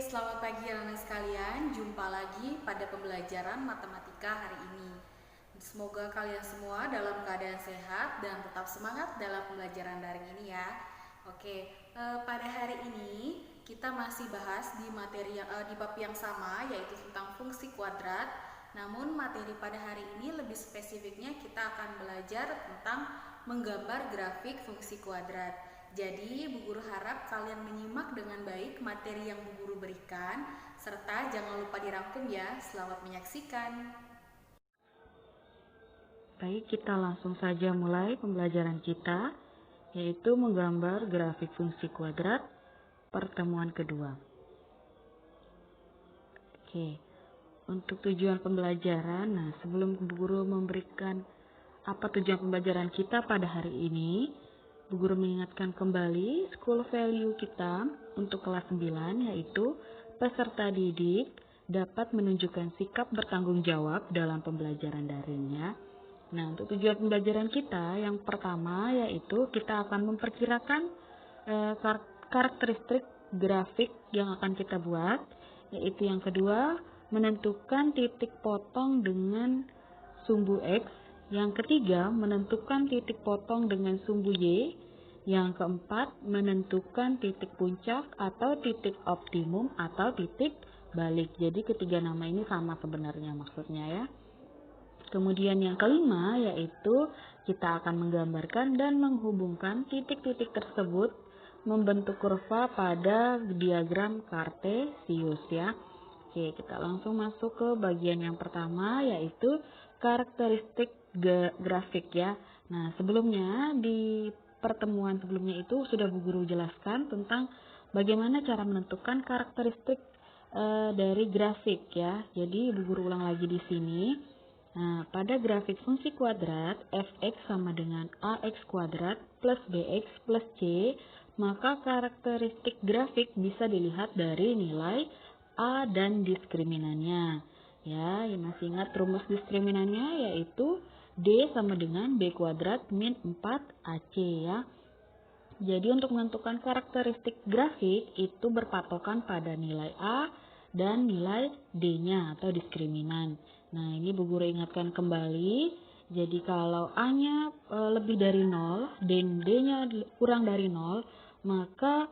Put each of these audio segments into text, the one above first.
Selamat pagi anak-anak sekalian. Jumpa lagi pada pembelajaran matematika hari ini. Semoga kalian semua dalam keadaan sehat dan tetap semangat dalam pembelajaran daring ini ya. Pada hari ini kita masih bahas di di bab yang sama, yaitu tentang fungsi kuadrat. Namun materi pada hari ini lebih spesifiknya kita akan belajar tentang menggambar grafik fungsi kuadrat. Jadi Bu Guru harap kalian menyimak dengan baik materi yang Bu Guru berikan, serta jangan lupa dirangkum ya. Selamat menyaksikan. Baik, kita langsung saja mulai pembelajaran kita, yaitu menggambar grafik fungsi kuadrat pertemuan kedua. Untuk tujuan pembelajaran, sebelum Bu Guru memberikan apa tujuan pembelajaran kita pada hari ini, Bu Guru mengingatkan kembali school value kita untuk kelas 9, yaitu peserta didik dapat menunjukkan sikap bertanggung jawab dalam pembelajaran daringnya. Untuk tujuan pembelajaran kita yang pertama yaitu kita akan memperkirakan karakteristik grafik yang akan kita buat, yaitu yang kedua menentukan titik potong dengan sumbu X, yang ketiga menentukan titik potong dengan sumbu Y, yang keempat menentukan titik puncak atau titik optimum atau titik balik. Jadi ketiga nama ini sama sebenarnya maksudnya ya. Kemudian yang kelima yaitu kita akan menggambarkan dan menghubungkan titik-titik tersebut membentuk kurva pada diagram kartesius ya. Kita langsung masuk ke bagian yang pertama yaitu karakteristik grafik ya. Sebelumnya di pertemuan sebelumnya itu sudah Bu Guru jelaskan tentang bagaimana cara menentukan karakteristik dari grafik ya. Jadi Bu Guru ulang lagi di sini. Pada grafik fungsi kuadrat fx sama dengan ax kuadrat plus bx plus c, maka karakteristik grafik bisa dilihat dari nilai a dan diskriminannya. Ya, masih ingat rumus diskriminannya yaitu d sama dengan b kuadrat min 4ac ya. Jadi untuk menentukan karakteristik grafik itu berpatokan pada nilai a dan nilai d-nya atau diskriminan. Ini Bu Guru ingatkan kembali. Jadi kalau A-nya lebih dari 0 dan D-nya kurang dari 0, maka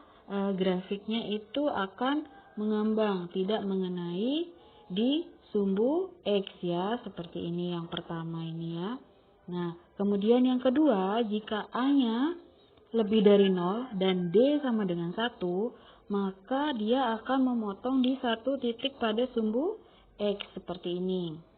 grafiknya itu akan mengambang, tidak mengenai di sumbu X ya, seperti ini yang pertama ini ya. Kemudian yang kedua, jika A-nya lebih dari 0 dan D sama dengan 1, maka dia akan memotong di satu titik pada sumbu X seperti ini.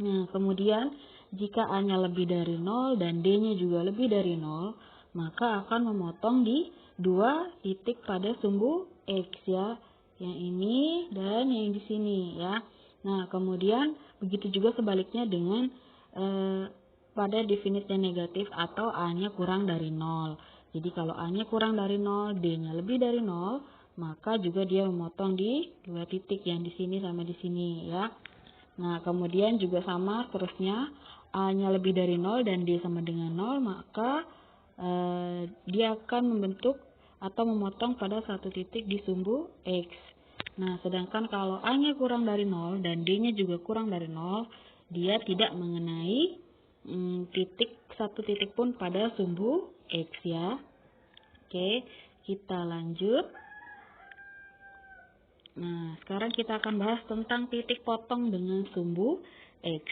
Kemudian jika A-nya lebih dari 0 dan D-nya juga lebih dari 0, maka akan memotong di dua titik pada sumbu X ya. Yang ini dan yang di sini ya. Kemudian begitu juga sebaliknya dengan pada definitnya negatif atau A-nya kurang dari 0. Jadi kalau A-nya kurang dari 0, D-nya lebih dari 0, maka juga dia memotong di dua titik yang di sini sama di sini ya. Kemudian juga sama seterusnya, A-nya lebih dari 0 dan D sama dengan 0, maka dia akan membentuk atau memotong pada satu titik di sumbu X. Sedangkan kalau A-nya kurang dari 0 dan D-nya juga kurang dari 0, dia tidak mengenai satu titik pun pada sumbu X ya. Kita lanjut. Sekarang kita akan bahas tentang titik potong dengan sumbu X.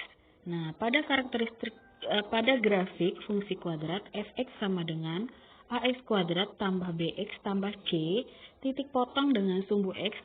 Pada grafik fungsi kuadrat fx sama dengan ax kuadrat tambah bx tambah c, titik potong dengan sumbu X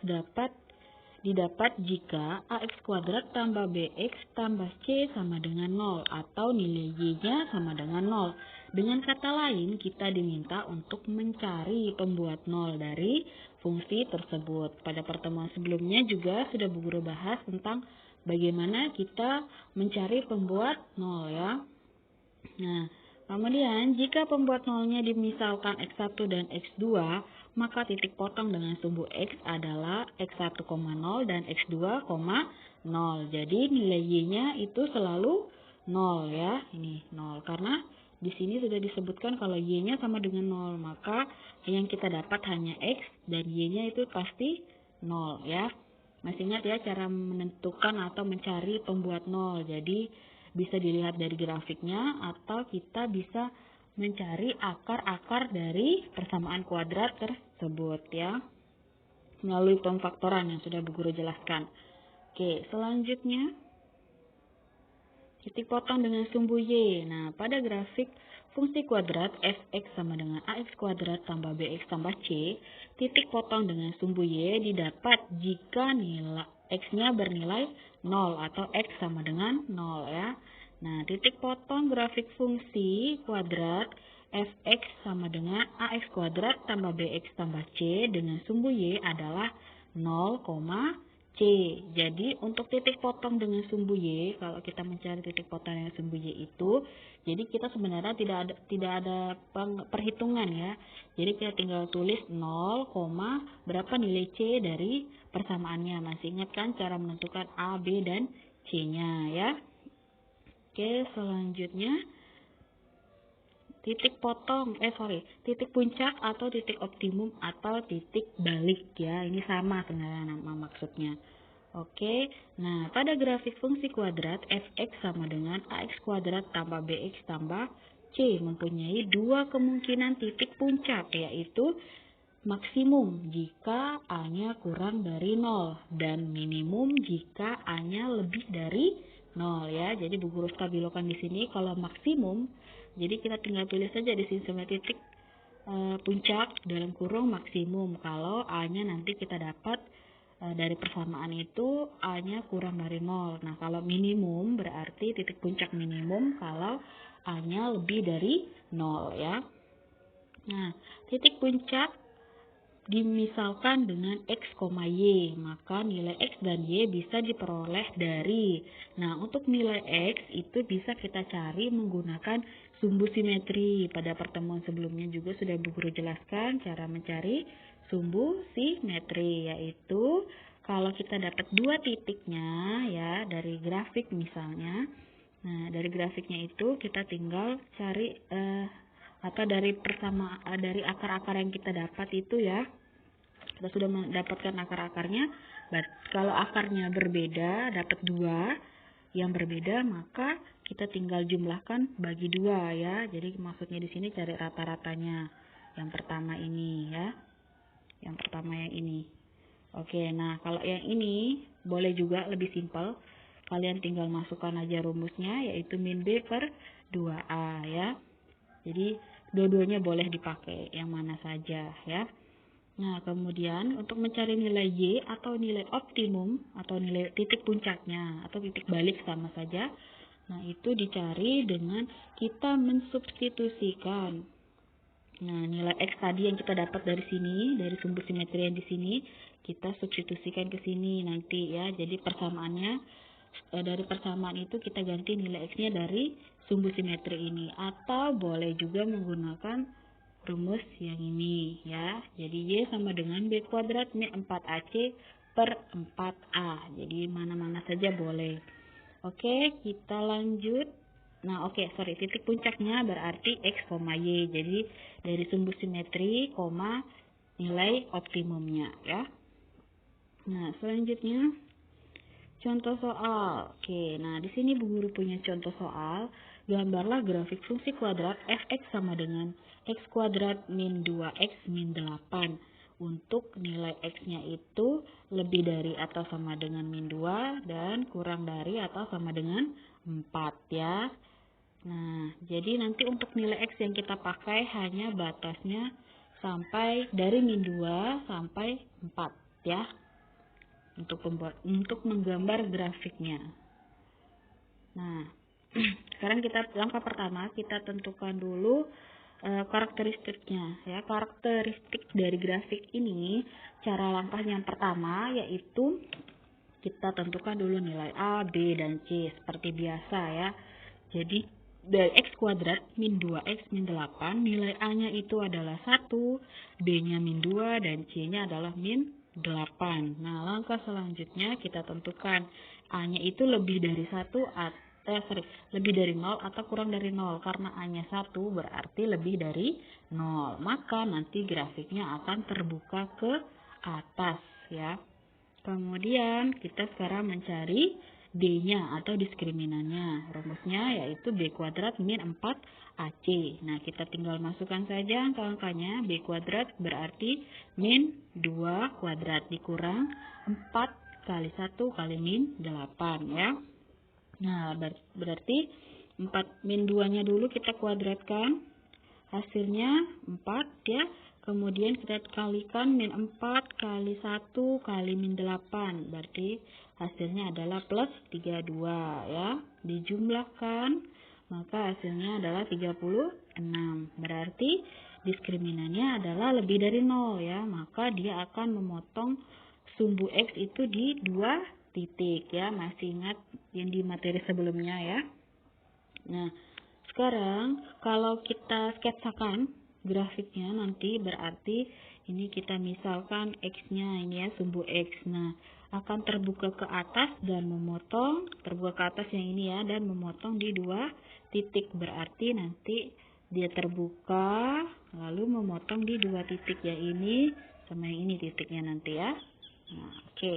didapat jika ax kuadrat tambah bx tambah c sama dengan 0 atau nilai y-nya sama dengan 0. Dengan kata lain, kita diminta untuk mencari pembuat 0 dari fungsi tersebut. Pada pertemuan sebelumnya juga sudah Bu Guru bahas tentang bagaimana kita mencari pembuat 0 ya. Kemudian jika pembuat 0-nya dimisalkan x1 dan x2, maka titik potong dengan sumbu X adalah x1, 0 dan x2, 0. Jadi nilai y-nya itu selalu 0 ya. Ini 0 karena di sini sudah disebutkan kalau y-nya sama dengan 0, maka yang kita dapat hanya x dan y-nya itu pasti 0 ya. Masih ingat ya cara menentukan atau mencari pembuat 0. Jadi bisa dilihat dari grafiknya atau kita bisa mencari akar-akar dari persamaan kuadrat tersebut ya. Melalui pemfaktoran yang sudah Bu Guru jelaskan. Oke, selanjutnya titik potong dengan sumbu Y. Nah, pada grafik fungsi kuadrat fx sama dengan ax kuadrat tambah bx tambah c, titik potong dengan sumbu Y didapat jika nilai x-nya bernilai 0 atau x sama dengan 0 ya. Nah, titik potong grafik fungsi kuadrat fx sama dengan ax kuadrat tambah bx tambah c dengan sumbu Y adalah 0, C. Jadi untuk titik potong dengan sumbu Y, kalau kita mencari titik potong dengan sumbu Y itu, jadi kita sebenarnya tidak ada perhitungan ya. Jadi kita tinggal tulis 0, berapa nilai C dari persamaannya. Masih ingat kan cara menentukan A, B, dan C-nya ya. Oke, selanjutnya titik puncak atau titik optimum atau titik balik ya. Ini sama sebenarnya nama maksudnya. Oke, nah pada grafik fungsi kuadrat fx sama dengan ax kuadrat tambah bx tambah c mempunyai dua kemungkinan titik puncak, yaitu maksimum jika A-nya kurang dari 0 dan minimum jika A-nya lebih dari 0 ya. Jadi Bu Guru stabilokan di sini kalau maksimum, jadi kita tinggal tulis saja di sini sama titik puncak dalam kurung maksimum kalau A-nya nanti kita dapat dari persamaan itu A-nya kurang dari 0. Nah, kalau minimum berarti titik puncak minimum kalau A-nya lebih dari 0 ya. Nah, titik puncak dimisalkan dengan x, y, maka nilai x dan y bisa diperoleh dari. Nah, untuk nilai x itu bisa kita cari menggunakan sumbu simetri. Pada pertemuan sebelumnya juga sudah Bu Guru jelaskan cara mencari sumbu simetri, yaitu kalau kita dapat dua titiknya ya dari grafik misalnya. Nah, dari grafiknya itu kita tinggal cari atau dari akar-akar yang kita dapat itu ya. Kita sudah mendapatkan akar-akarnya. Kalau akarnya berbeda, dapat dua yang berbeda, maka kita tinggal jumlahkan bagi dua ya. Jadi maksudnya di sini cari rata-ratanya. Yang pertama ini ya. Yang pertama yang ini. Oke, nah kalau yang ini boleh juga lebih simpel. Kalian tinggal masukkan aja rumusnya, yaitu min B per 2A ya. Jadi dua-duanya boleh dipakai, yang mana saja ya. Nah, kemudian untuk mencari nilai Y atau nilai optimum atau nilai titik puncaknya atau titik balik sama saja. Nah, itu dicari dengan kita mensubstitusikan. Nah, nilai X tadi yang kita dapat dari sini, dari sumbu simetri yang di sini, kita substitusikan ke sini nanti ya. Jadi persamaannya, dari persamaan itu kita ganti nilai X-nya dari sumbu simetri ini. Atau boleh juga menggunakan rumus yang ini ya. Jadi Y sama dengan B kuadrat min 4AC per 4A. Jadi mana-mana saja boleh. Oke, kita lanjut. Nah, titik puncaknya berarti X, Y. Jadi dari sumbu simetri, nilai optimumnya ya. Nah, selanjutnya contoh soal. Oke, nah di sini Bu Guru punya contoh soal. Gambarlah grafik fungsi kuadrat fx sama dengan x kuadrat min 2x min 8. Untuk nilai x-nya itu lebih dari atau sama dengan min 2 dan kurang dari atau sama dengan 4 ya. Nah, jadi nanti untuk nilai x yang kita pakai hanya batasnya sampai dari min 2 sampai 4 ya. Untuk menggambar grafiknya. Nah, sekarang langkah pertama kita tentukan dulu karakteristiknya ya. Karakteristik dari grafik ini, cara langkah yang pertama yaitu kita tentukan dulu nilai A, B, dan C seperti biasa ya. Jadi dari X kuadrat min 2X min 8, nilai A-nya itu adalah 1, B-nya min 2, dan C-nya adalah min 8. Nah, langkah selanjutnya kita tentukan A-nya itu lebih dari 0 atau kurang dari 0. Karena A-nya 1 berarti lebih dari 0. Maka nanti grafiknya akan terbuka ke atas ya. Kemudian kita sekarang mencari D-nya atau diskriminannya. Rumusnya yaitu B kuadrat min 4AC. Nah, kita tinggal masukkan saja angka-angkanya. B kuadrat berarti min 2 kuadrat dikurang 4 kali 1 kali min 8 ya. Nah, berarti 4 min 2-nya dulu kita kuadratkan. Hasilnya 4 ya. Kemudian kita kalikan min 4 kali 1 kali min 8. Berarti hasilnya adalah plus 32 ya. Dijumlahkan maka hasilnya adalah 36. Berarti diskriminannya adalah lebih dari 0 ya. Maka dia akan memotong sumbu X itu di 2 titik ya. Masih ingat yang di materi sebelumnya ya. Nah, sekarang kalau kita sketsakan grafiknya nanti berarti ini kita misalkan X-nya ini ya, sumbu X. Nah, akan terbuka ke atas dan memotong, terbuka ke atas yang ini ya, dan memotong di 2 titik. Berarti nanti dia terbuka lalu memotong di 2 titik ya, ini sama yang ini titiknya nanti ya. Nah, oke.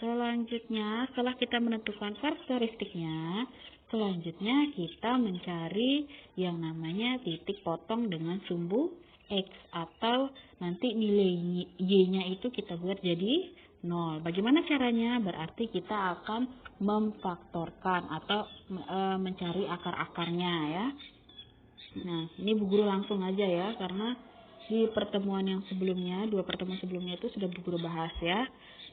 Selanjutnya setelah kita menentukan karakteristiknya, selanjutnya kita mencari yang namanya titik potong dengan sumbu X, atau nanti nilai Y-nya itu kita buat jadi 0. Bagaimana caranya? Berarti kita akan memfaktorkan atau mencari akar-akarnya ya. Nah, ini Bu Guru langsung aja ya, karena di pertemuan yang sebelumnya, 2 pertemuan sebelumnya itu sudah Bu Guru bahas ya.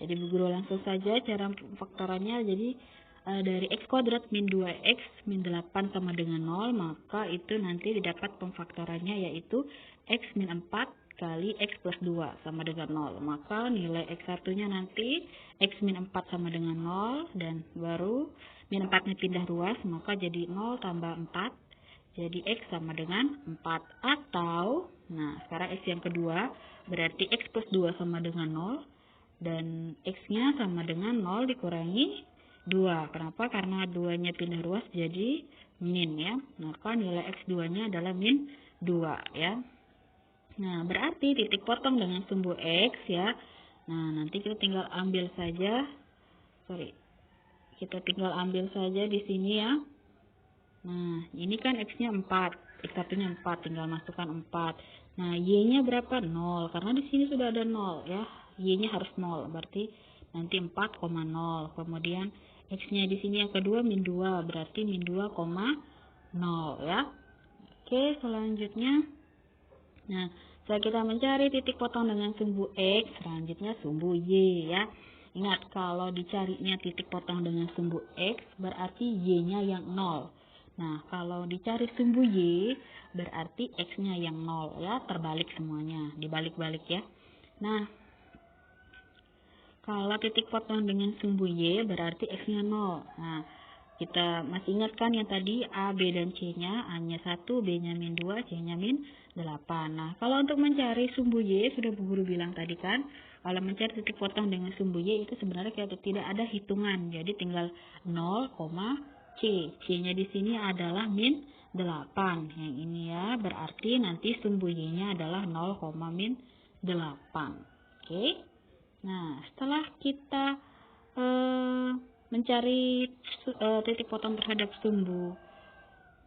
Jadi Bu Guru langsung saja cara faktorannya. Jadi dari X kuadrat min 2X min 8 sama dengan 0, maka itu nanti didapat pemfaktorannya yaitu X min 4 kali X plus 2 sama dengan 0. Maka nilai X1 nya nanti X min 4 sama dengan 0, dan baru min 4 nya pindah ruas, maka jadi 0 tambah 4, jadi X sama dengan 4. Atau, nah sekarang X yang kedua, berarti X plus 2 sama dengan 0, dan X-nya sama dengan 0 dikurangi 2. Kenapa? Karena 2-nya pindah ruas jadi min ya. Maka nilai X2-nya adalah min 2 ya. Nah, berarti titik potong dengan sumbu X ya. Nah, nanti kita tinggal ambil saja. Kita tinggal ambil saja di sini ya. Nah, ini kan X-nya 4. X1-nya 4, tinggal masukkan 4. Nah, Y-nya berapa? 0. Karena di sini sudah ada 0 ya. Y-nya harus 0. Berarti nanti 4,0. Kemudian X-nya di sini yang kedua min 2, berarti min 2,0 ya. Oke, selanjutnya. Nah, setelah kita mencari titik potong dengan sumbu X, selanjutnya sumbu Y ya. Ingat, kalau dicarinya titik potong dengan sumbu X, berarti Y-nya yang 0. Nah, kalau dicari sumbu Y, berarti X-nya yang 0 ya. Terbalik semuanya, dibalik-balik ya. Nah, kalau titik potong dengan sumbu Y berarti X-nya 0. Nah, kita masih ingat kan yang tadi A, B, dan C-nya. A-nya 1, B-nya min 2, C-nya min 8. Nah, kalau untuk mencari sumbu Y, sudah Bu Guru bilang tadi kan, kalau mencari titik potong dengan sumbu Y itu sebenarnya tidak ada hitungan. Jadi tinggal 0, C. C-nya di sini adalah min 8. Yang ini ya, berarti nanti sumbu Y-nya adalah 0, min 8. Oke. Nah, setelah kita mencari titik potong terhadap sumbu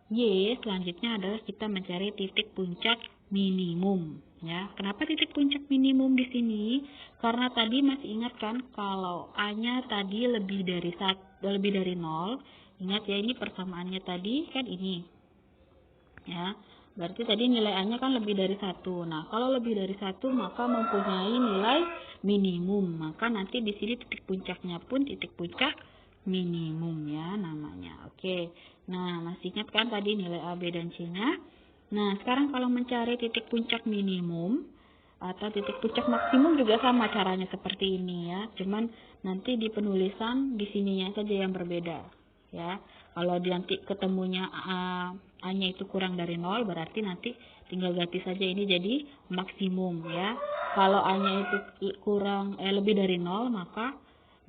Y, selanjutnya adalah kita mencari titik puncak minimum ya. Kenapa titik puncak minimum di sini? Karena tadi masih ingat kan kalau A-nya tadi lebih dari 0. Ingat ya, ini persamaannya tadi kan ini. Ya. Berarti tadi nilai A-nya kan lebih dari 1. Nah, kalau lebih dari 1 maka mempunyai nilai minimum. Maka nanti di sini titik puncaknya pun titik puncak minimum ya namanya. Oke. Nah, masih ingat kan tadi nilai A, B, dan C-nya? Nah, sekarang kalau mencari titik puncak minimum atau titik puncak maksimum juga sama caranya seperti ini ya. Cuman nanti di penulisan di sininya saja yang berbeda ya. Kalau nanti ketemunya A-nya itu kurang dari 0, berarti nanti tinggal ganti saja ini jadi maksimum ya. Kalau A-nya itu lebih dari 0, maka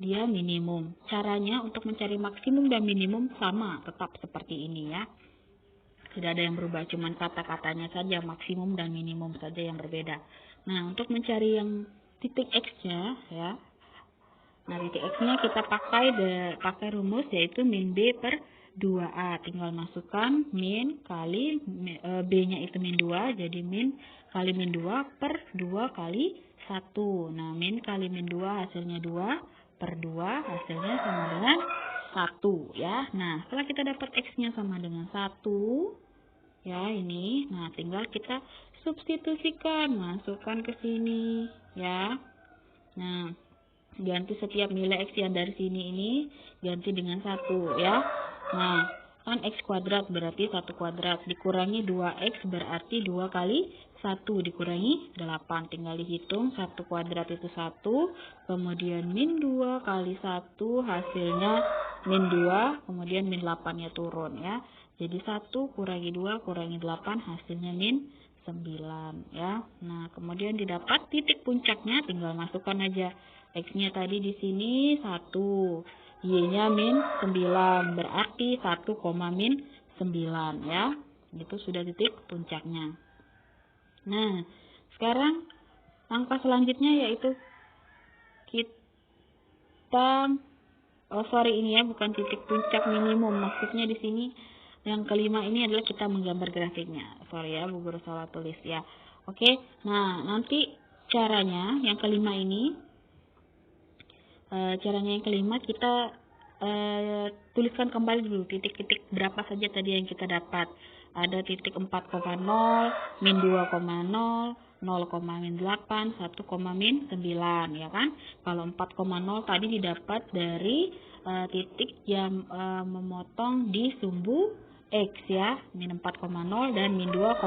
dia minimum. Caranya untuk mencari maksimum dan minimum sama, tetap seperti ini ya. Tidak ada yang berubah, cuman kata-katanya saja maksimum dan minimum saja yang berbeda. Nah, untuk mencari yang titik X-nya ya, Nah, titik X-nya kita pakai rumus yaitu min B per 2A. Tinggal masukkan min kali B-nya itu min 2, jadi min kali min 2 per 2 kali 1. Nah, min kali min 2 hasilnya 2 per 2 hasilnya sama dengan 1 ya. Nah, setelah kita dapat X-nya sama dengan 1 ya ini. Nah, tinggal kita substitusikan, masukkan ke sini ya. Nah, ganti setiap nilai X yang dari sini ini ganti dengan 1 ya. Nah, kan X kuadrat berarti 1 kuadrat dikurangi 2X berarti 2 kali 1 dikurangi 8. Tinggal dihitung 1 kuadrat itu 1, kemudian min 2 kali 1 hasilnya min 2, kemudian min 8-nya turun ya. Jadi 1 kurangi 2 kurangi 8 hasilnya min 9 ya. Nah, kemudian didapat titik puncaknya, tinggal masukkan aja. X-nya tadi di sini 1, Y-nya min 9, berarti 1, min 9 ya. Itu sudah titik puncaknya. Nah, sekarang langkah selanjutnya yaitu kita ini ya, bukan titik puncak minimum. Maksudnya di sini yang kelima ini adalah kita menggambar grafiknya. Sorry ya, Bu Guru salah tulis ya. Oke, nah nanti caranya yang kelima ini, kita tuliskan kembali dulu titik-titik berapa saja tadi yang kita dapat. Ada titik 4,0, min 2,0, 0, min 8, 1, min 9 ya kan. Kalau 4,0 tadi didapat dari titik yang memotong di sumbu X ya, min 4,0 dan min 2,0.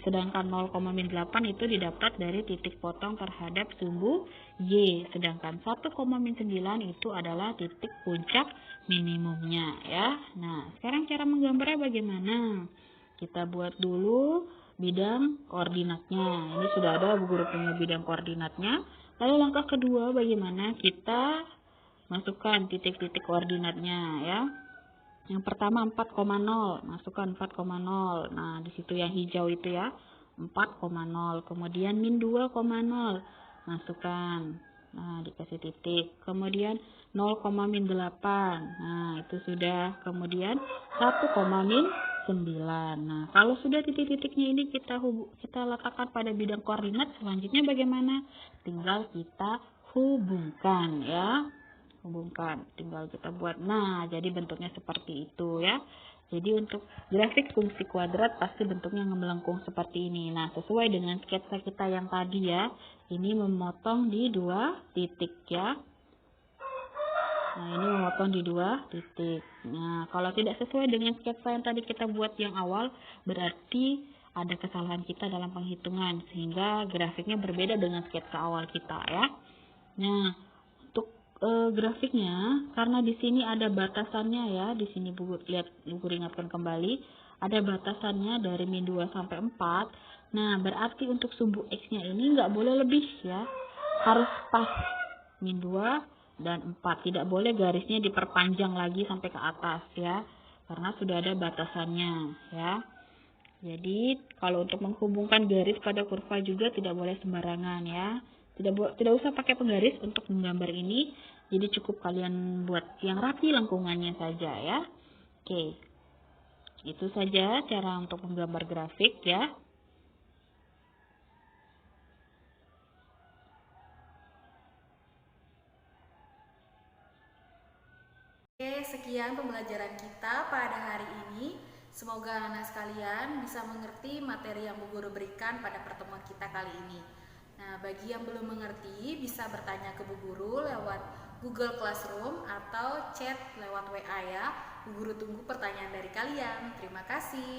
Sedangkan 0, min 8 itu didapat dari titik potong terhadap sumbu Y. Sedangkan 1, min 9 itu adalah titik puncak minimumnya ya. Nah, sekarang cara menggambarnya bagaimana? Kita buat dulu bidang koordinatnya. Ini sudah ada Bu Guru punya bidang koordinatnya. Lalu langkah kedua bagaimana? Kita masukkan titik-titik koordinatnya ya. Yang pertama 4,0, masukkan 4,0. Nah, di situ yang hijau itu ya, 4,0. Kemudian min 2,0, masukkan. Nah, dikasih titik. Kemudian 0, min 8. Nah, itu sudah. Kemudian 1, min 9. Nah, kalau sudah titik-titiknya ini kita letakkan pada bidang koordinat, selanjutnya bagaimana? Tinggal kita hubungkan ya. Hubungkan, tinggal kita buat. Nah, jadi bentuknya seperti itu ya. Jadi untuk grafik fungsi kuadrat pasti bentuknya melengkung seperti ini. Nah, sesuai dengan sketsa kita yang tadi ya, ini memotong di 2 titik ya. Nah, ini memotong di 2 titik. Nah, kalau tidak sesuai dengan sketsa yang tadi kita buat yang awal, berarti ada kesalahan kita dalam penghitungan sehingga grafiknya berbeda dengan sketsa awal kita ya. Nah, grafiknya, karena di sini ada batasannya ya, di sini Bu Guru ingatkan kembali, ada batasannya dari min 2 sampai 4. Nah, berarti untuk sumbu X-nya ini nggak boleh lebih ya, harus pas min 2 dan 4, tidak boleh garisnya diperpanjang lagi sampai ke atas ya, karena sudah ada batasannya ya. Jadi kalau untuk menghubungkan garis pada kurva juga tidak boleh sembarangan ya. Tidak usah pakai penggaris untuk menggambar ini. Jadi cukup kalian buat yang rapi lengkungannya saja ya. Oke. Itu saja cara untuk menggambar grafik ya. Oke, sekian pembelajaran kita pada hari ini. Semoga anak sekalian bisa mengerti materi yang Bu Guru berikan pada pertemuan kita kali ini. Nah, bagi yang belum mengerti bisa bertanya ke Bu Guru lewat Google Classroom atau chat lewat WA ya. Bu Guru tunggu pertanyaan dari kalian. Terima kasih.